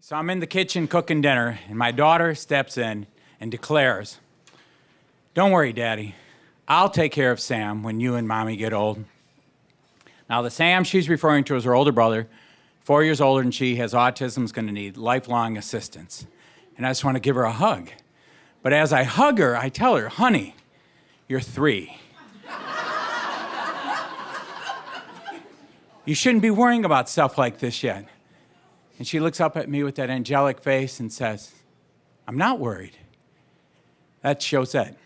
So I'm in the kitchen cooking dinner, and my daughter steps in and declares, "Don't worry, Daddy. I'll take care of Sam when you and Mommy get old." Now, the Sam she's referring to is her older brother, 4 years older than she, has autism, is going to need lifelong assistance. And I just want to give her a hug. But as I hug her, I tell her, "Honey, you're 3. You shouldn't be worrying about stuff like this yet." And she looks up at me with that angelic face and says, "I'm not worried." That's Josette.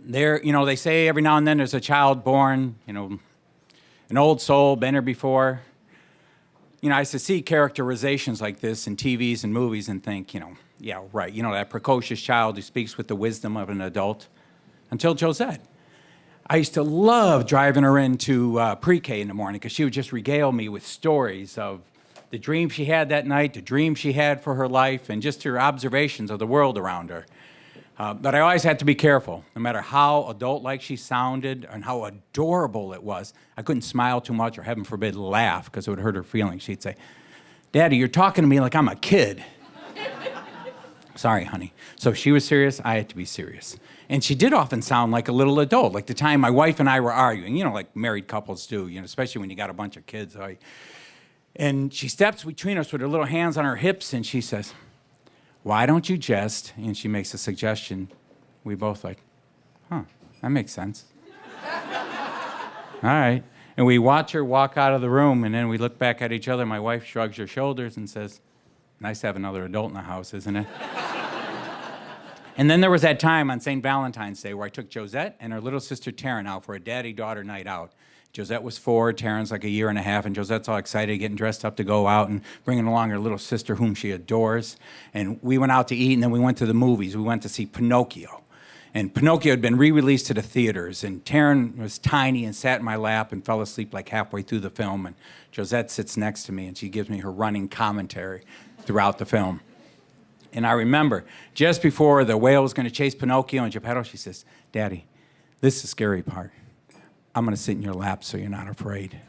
They say every now and then there's a child born, an old soul, been here before. I used to see characterizations like this in TVs and movies and think, yeah, right, that precocious child who speaks with the wisdom of an adult. Until Josette. I used to love driving her into pre-K in the morning because she would just regale me with stories of the dream she had that night, the dream she had for her life, and just her observations of the world around her. But I always had to be careful. No matter how adult-like she sounded and how adorable it was, I couldn't smile too much or, heaven forbid, laugh because it would hurt her feelings. She'd say, "Daddy, you're talking to me like I'm a kid." Sorry, honey. So if she was serious, I had to be serious. And she did often sound like a little adult, like the time my wife and I were arguing, like married couples do, especially when you got a bunch of kids. And she steps between us with her little hands on her hips, and she says, "Why don't you just," and she makes a suggestion. We both like, "Huh, that makes sense." All right. And we watch her walk out of the room, and then we look back at each other. My wife shrugs her shoulders and says, "Nice to have another adult in the house, isn't it?" And then there was that time on St. Valentine's Day where I took Josette and her little sister Taryn out for a daddy-daughter night out. Josette was 4, Taryn's like a year and a half, and Josette's all excited, getting dressed up to go out and bringing along her little sister whom she adores. And we went out to eat, and then we went to the movies. We went to see Pinocchio. And Pinocchio had been re-released to the theaters, and Taryn was tiny and sat in my lap and fell asleep like halfway through the film. And Josette sits next to me, and she gives me her running commentary throughout the film. And I remember, just before the whale was going to chase Pinocchio and Geppetto, she says, "Daddy, this is the scary part. I'm going to sit in your lap so you're not afraid."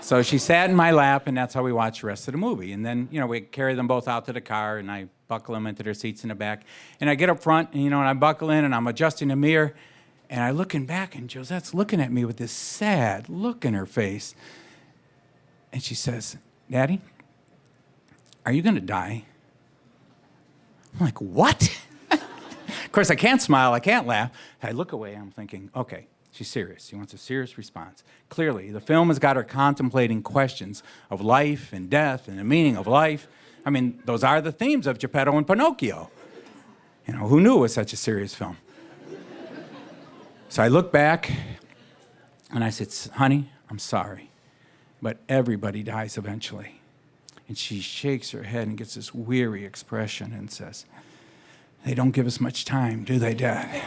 So she sat in my lap, and that's how we watched the rest of the movie. And then, we carry them both out to the car, and I buckle them into their seats in the back. And I get up front, and I buckle in, and I'm adjusting the mirror, and I looking back, and Josette's looking at me with this sad look in her face. And she says, "Daddy, are you going to die?" I'm like, "What?" Of course, I can't smile, I can't laugh. I look away, I'm thinking, okay, she's serious. She wants a serious response. Clearly, the film has got her contemplating questions of life and death and the meaning of life. I mean, those are the themes of Geppetto and Pinocchio. Who knew it was such a serious film? So I look back, and I said, "Honey, I'm sorry, but everybody dies eventually." And she shakes her head and gets this weary expression and says, "They don't give us much time, do they, Dad?"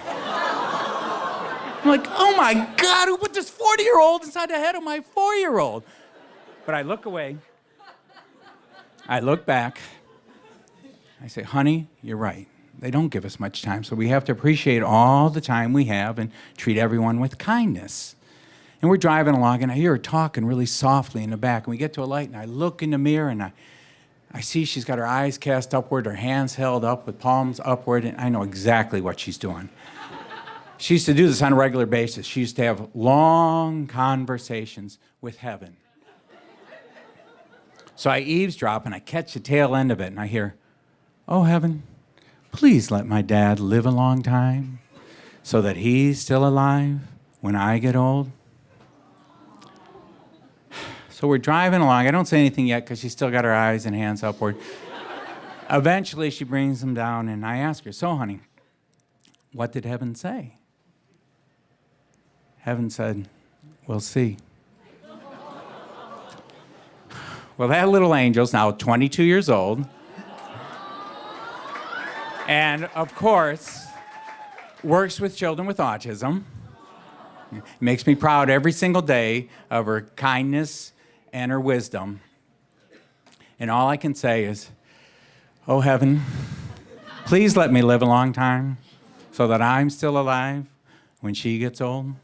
I'm like, oh my God, who put this 40-year-old inside the head of my 4-year-old? But I look away. I look back. I say, "Honey, you're right. They don't give us much time, so we have to appreciate all the time we have and treat everyone with kindness." And we're driving along, and I hear her talking really softly in the back. And we get to a light, and I look in the mirror, and I see she's got her eyes cast upward, her hands held up with palms upward, and I know exactly what she's doing. She used to do this on a regular basis. She used to have long conversations with heaven. So I eavesdrop, and I catch the tail end of it, and I hear, "Oh, heaven, please let my dad live a long time so that he's still alive when I get old." So we're driving along. I don't say anything yet because she's still got her eyes and hands upward. Eventually, she brings them down, and I ask her, "So, honey, what did heaven say?" Heaven said, "We'll see." Well, that little angel's now 22 years old. And, of course, works with children with autism. It makes me proud every single day of her kindness and her wisdom. And all I can say is, "Oh, heaven, please let me live a long time so that I'm still alive when she gets old."